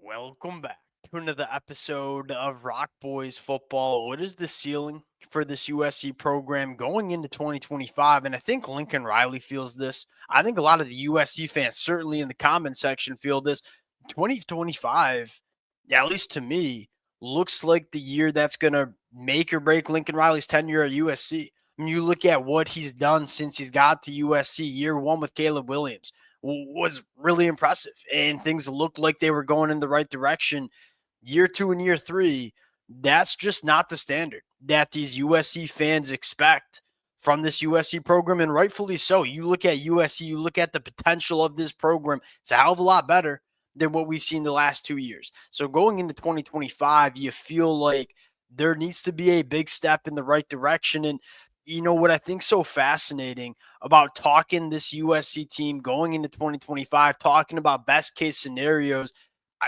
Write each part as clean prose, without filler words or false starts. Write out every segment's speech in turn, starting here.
Welcome back to another episode of Rock Boys Football. What is the ceiling for this USC program going into 2025? And I think Lincoln Riley feels this. I think a lot of the USC fans, certainly in the comment section, feel this. 2025, yeah, at least to me, looks like the year that's going to make or break Lincoln Riley's tenure at USC. I mean, you look at what he's done since he's got to USC, year one with Caleb Williams was really impressive, and things looked like they were going in the right direction. Year two and year three, that's just not the standard that these USC fans expect from this USC program, and rightfully so. You look at USC, you look at the potential of this program, it's a hell of a lot better than what we've seen the last 2 years. So going into 2025, you feel like there needs to be a big step in the right direction. And you know what I think so fascinating about talking this USC team going into 2025, talking about best case scenarios,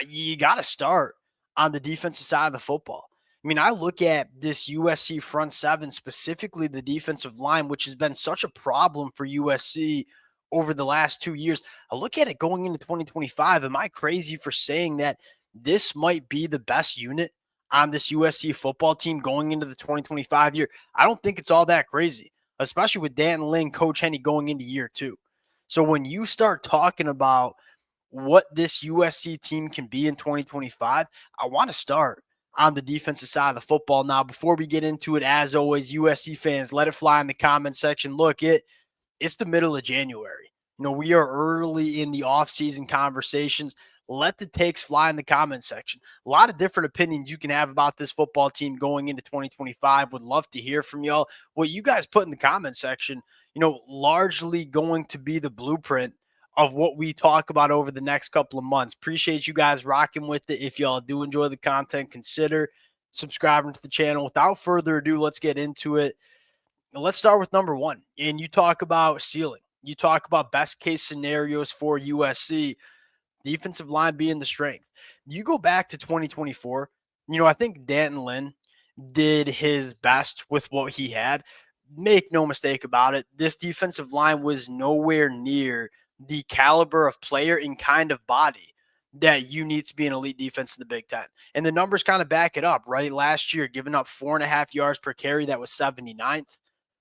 you got to start on the defensive side of the football. I mean, I look at this USC front seven, specifically the defensive line, which has been such a problem for USC over the last 2 years. I look at it going into 2025. Am I crazy for saying that this might be the best unit on this USC football team going into the 2025 year? I don't think it's all that crazy, especially with Dan Lin, Coach Henny going into year two. So when you start talking about what this USC team can be in 2025, I want to start on the defensive side of the football. Now, before we get into it, as always, USC fans, let it fly in the comment section. Look, it's the middle of January. We are early in the offseason conversations. Let the takes fly in the comment section. A lot of different opinions you can have about this football team going into 2025. Would love to hear from y'all. What you guys put in the comment section, largely going to be the blueprint of what we talk about over the next couple of months. Appreciate you guys rocking with it. If y'all do enjoy the content, consider subscribing to the channel. Without further ado, let's get into it. Let's start with number one. And you talk about ceiling. You talk about best case scenarios for USC. Defensive line being the strength. You go back to 2024, I think Danton Lynn did his best with what he had. Make no mistake about it. This defensive line was nowhere near the caliber of player and kind of body that you need to be an elite defense in the Big Ten. And the numbers kind of back it up, right? Last year, giving up 4.5 yards per carry, that was 79th.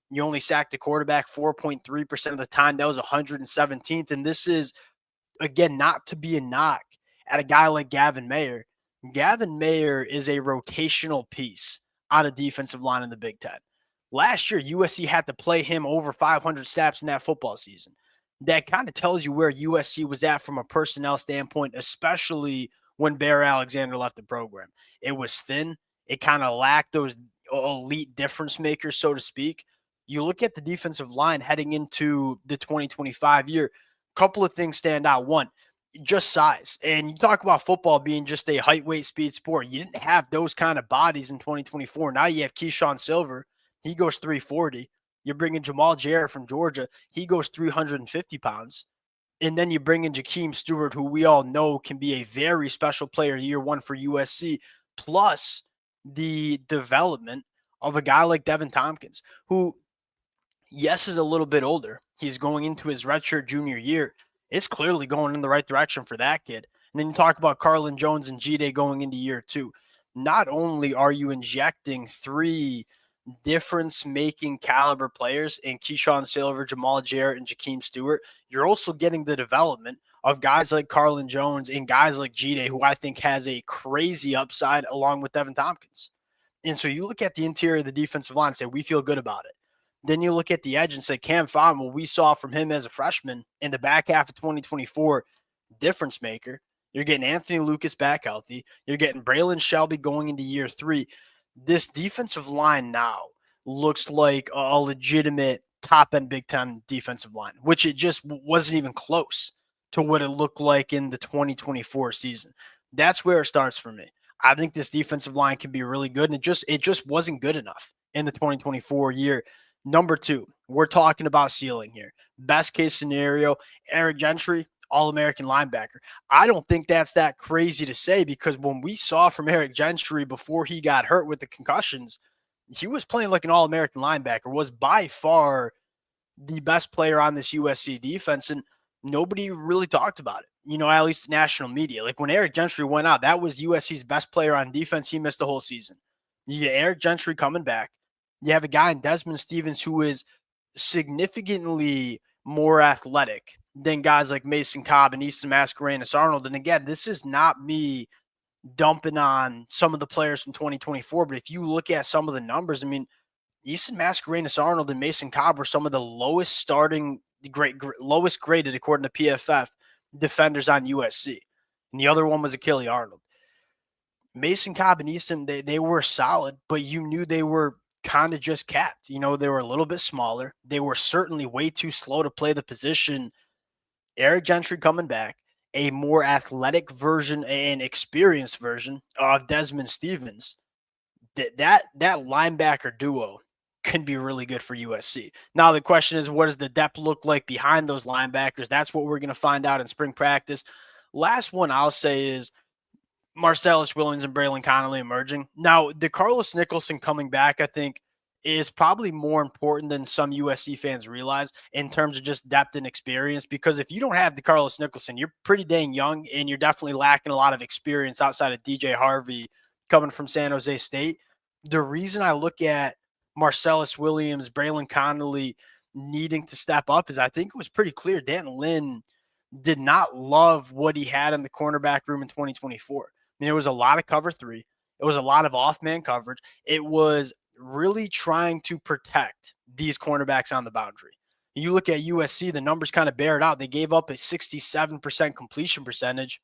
You only sacked the quarterback 4.3% of the time. That was 117th. And this is, again, not to be a knock at a guy like Gavin Mayer. Gavin Mayer is a rotational piece on a defensive line in the Big Ten. Last year, USC had to play him over 500 snaps in that football season. That kind of tells you where USC was at from a personnel standpoint, especially when Bear Alexander left the program. It was thin. It kind of lacked those elite difference makers, so to speak. You look at the defensive line heading into the 2025 year, couple of things stand out. One, just size. And you talk about football being just a height, weight, speed sport. You didn't have those kind of bodies in 2024. Now you have Keyshawn Silver. He goes 340. You're bringing Jamal Jarrett from Georgia. He goes 350 pounds. And then you bring in Jakeem Stewart, who we all know can be a very special player year one for USC, plus the development of a guy like Devin Tompkins, who, yes, is a little bit older. He's going into his redshirt junior year. It's clearly going in the right direction for that kid. And then you talk about Carlin Jones and G-Day going into year two. Not only are you injecting three difference-making caliber players in Keyshawn Silver, Jamal Jarrett, and Jakeem Stewart, you're also getting the development of guys like Carlin Jones and guys like G-Day, who I think has a crazy upside along with Devin Tompkins. And so you look at the interior of the defensive line and say, we feel good about it. Then you look at the edge and say, Cam Fon, what we saw from him as a freshman in the back half of 2024, difference maker. You're getting Anthony Lucas back healthy. You're getting Braylon Shelby going into year three. This defensive line now looks like a legitimate top-end Big Ten defensive line, which it just wasn't even close to what it looked like in the 2024 season. That's where it starts for me. I think this defensive line can be really good, and it just wasn't good enough in the 2024 year. Number two, we're talking about ceiling here. Best case scenario, Eric Gentry, All-American linebacker. I don't think that's that crazy to say, because when we saw from Eric Gentry before he got hurt with the concussions, he was playing like an All-American linebacker, was by far the best player on this USC defense, and nobody really talked about it. at least national media. Like when Eric Gentry went out, that was USC's best player on defense. He missed the whole season. You get Eric Gentry coming back. You have a guy in Desmond Stevens who is significantly more athletic than guys like Mason Cobb and Easton Mascarenas Arnold. And again, this is not me dumping on some of the players from 2024, but if you look at some of the numbers, I mean, Easton Mascarenas Arnold and Mason Cobb were some of the lowest lowest graded according to PFF defenders on USC. And the other one was Achille Arnold. Mason Cobb and Easton, they were solid, but you knew they were kind of just capped. They were a little bit smaller. They were certainly way too slow to play the position. Eric Gentry coming back, a more athletic version and experienced version of Desmond Stevens. That linebacker duo can be really good for USC. Now the question is, what does the depth look like behind those linebackers? That's what we're going to find out in spring practice. Last one I'll say is Marcellus Williams and Braylon Connolly emerging. Now, DeCarlos Nicholson coming back, I think, is probably more important than some USC fans realize in terms of just depth and experience. Because if you don't have DeCarlos Nicholson, you're pretty dang young, and you're definitely lacking a lot of experience outside of DJ Harvey coming from San Jose State. The reason I look at Marcellus Williams, Braylon Connolly needing to step up is I think it was pretty clear Dan Lynn did not love what he had in the cornerback room in 2024. I mean, it was a lot of cover three. It was a lot of off-man coverage. It was really trying to protect these cornerbacks on the boundary. You look at USC, the numbers kind of bear it out. They gave up a 67% completion percentage.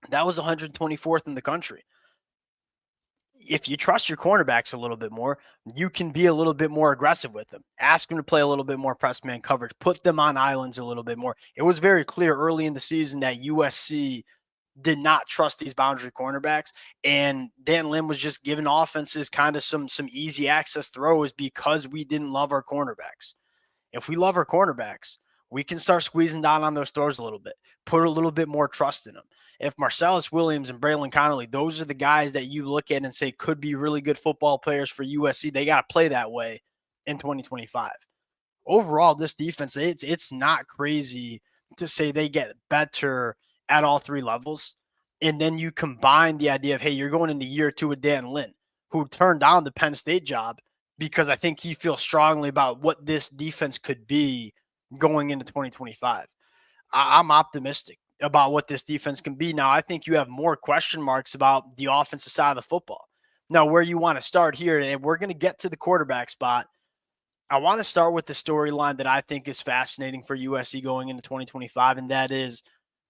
That was 124th in the country. If you trust your cornerbacks a little bit more, you can be a little bit more aggressive with them. Ask them to play a little bit more press man coverage. Put them on islands a little bit more. It was very clear early in the season that USC did not trust these boundary cornerbacks, and Dan Lynn was just giving offenses kind of some easy access throws because we didn't love our cornerbacks. If we love our cornerbacks, we can start squeezing down on those throws a little bit, put a little bit more trust in them. If Marcellus Williams and Braylon Connolly, those are the guys that you look at and say could be really good football players for USC, they got to play that way in 2025. Overall, this defense, it's not crazy to say they get better at all three levels. And then you combine the idea of, hey, you're going into year two with Dan Lynn, who turned down the Penn State job because I think he feels strongly about what this defense could be going into 2025. I'm optimistic about what this defense can be. Now, I think you have more question marks about the offensive side of the football. Now, where you want to start here, and we're going to get to the quarterback spot, I want to start with the storyline that I think is fascinating for USC going into 2025, and that is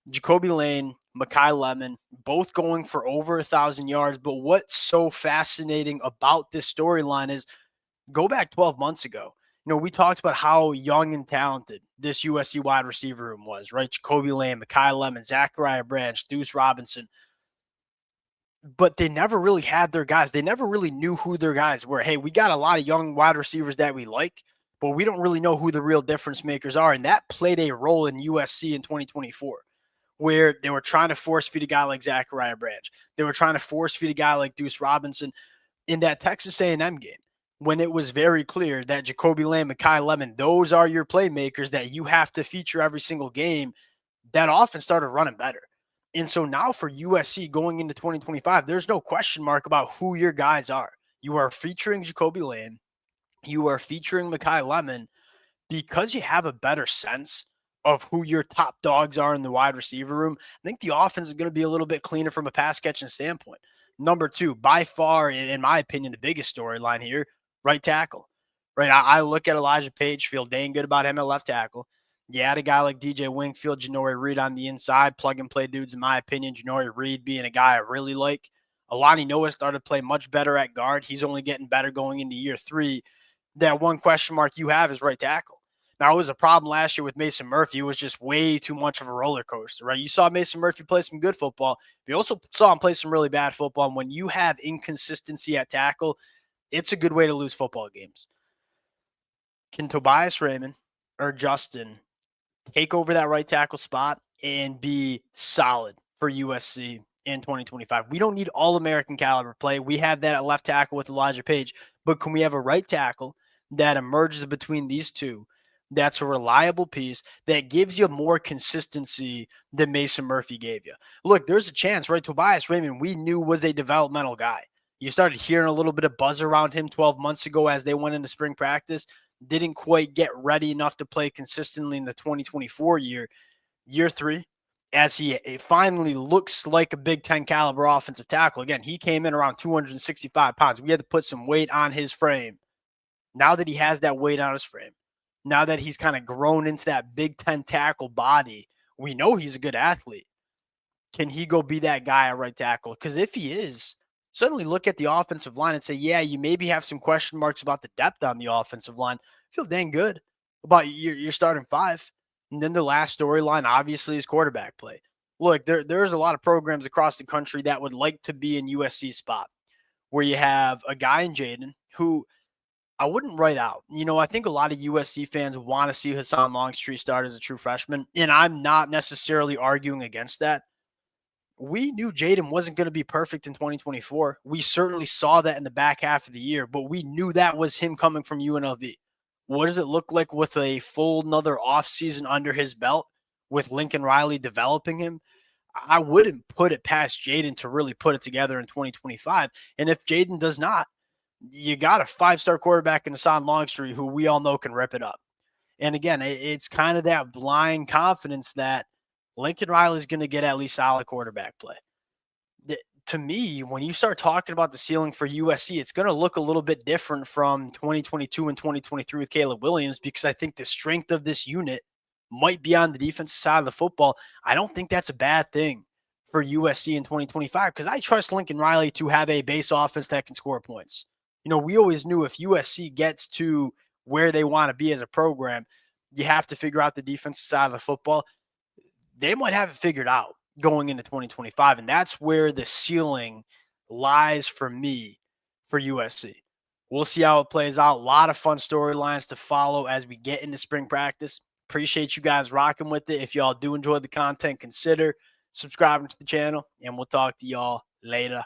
Jacoby Lane, Mekhi Lemon, both going for over 1,000 yards. But what's so fascinating about this storyline is go back 12 months ago. We talked about how young and talented this USC wide receiver room was, right? Jacoby Lane, Mekhi Lemon, Zachariah Branch, Deuce Robinson. But they never really had their guys. They never really knew who their guys were. Hey, we got a lot of young wide receivers that we like, but we don't really know who the real difference makers are. And that played a role in USC in 2024, where they were trying to force feed a guy like Zachariah Branch. They were trying to force feed a guy like Deuce Robinson in that Texas A&M game, when it was very clear that Jacoby Lane, Mekhi Lemon, those are your playmakers that you have to feature every single game. That offense started running better. And so now for USC going into 2025, there's no question mark about who your guys are. You are featuring Jacoby Lane. You are featuring Mekhi Lemon because you have a better sense of who your top dogs are in the wide receiver room. I think the offense is going to be a little bit cleaner from a pass catching standpoint. Number two, by far, in my opinion, the biggest storyline here, right tackle. Right, I look at Elijah Page, feel dang good about him at left tackle. You add a guy like DJ Wingfield, Janory Reed on the inside, plug-and-play dudes, in my opinion. Janory Reed being a guy I really like. Alani Noah started to play much better at guard. He's only getting better going into year three. That one question mark you have is right tackle. Now, it was a problem last year with Mason Murphy. It was just way too much of a roller coaster, right? You saw Mason Murphy play some good football. But you also saw him play some really bad football. And when you have inconsistency at tackle, it's a good way to lose football games. Can Tobias Raymond or Justin take over that right tackle spot and be solid for USC in 2025? We don't need all-American caliber play. We have that at left tackle with Elijah Page. But can we have a right tackle that emerges between these two that's a reliable piece that gives you more consistency than Mason Murphy gave you. Look, there's a chance, right? Tobias Raymond, we knew was a developmental guy. You started hearing a little bit of buzz around him 12 months ago as they went into spring practice. Didn't quite get ready enough to play consistently in the 2024 year three, as he finally looks like a Big Ten caliber offensive tackle. Again, he came in around 265 pounds. We had to put some weight on his frame. Now that he has that weight on his frame, now that he's kind of grown into that Big Ten tackle body, we know he's a good athlete. Can he go be that guy at right tackle? Because if he is, suddenly look at the offensive line and say, yeah, you maybe have some question marks about the depth on the offensive line. Feel dang good about your starting five. And then the last storyline, obviously, is quarterback play. Look, there's a lot of programs across the country that would like to be in USC's spot, where you have a guy in Jaden who I wouldn't write out. I think a lot of USC fans want to see Husan Longstreet start as a true freshman, and I'm not necessarily arguing against that. We knew Jaden wasn't going to be perfect in 2024. We certainly saw that in the back half of the year, but we knew that was him coming from UNLV. What does it look like with a full another offseason under his belt with Lincoln Riley developing him? I wouldn't put it past Jaden to really put it together in 2025. And if Jaden does not, you got a five-star quarterback in Husan Longstreet who we all know can rip it up. And again, it's kind of that blind confidence that Lincoln Riley's going to get at least solid quarterback play. To me, when you start talking about the ceiling for USC, it's going to look a little bit different from 2022 and 2023 with Caleb Williams, because I think the strength of this unit might be on the defensive side of the football. I don't think that's a bad thing for USC in 2025, because I trust Lincoln Riley to have a base offense that can score points. We always knew if USC gets to where they want to be as a program, you have to figure out the defensive side of the football. They might have it figured out going into 2025, and that's where the ceiling lies for me for USC. We'll see how it plays out. A lot of fun storylines to follow as we get into spring practice. Appreciate you guys rocking with it. If y'all do enjoy the content, consider subscribing to the channel, and we'll talk to y'all later.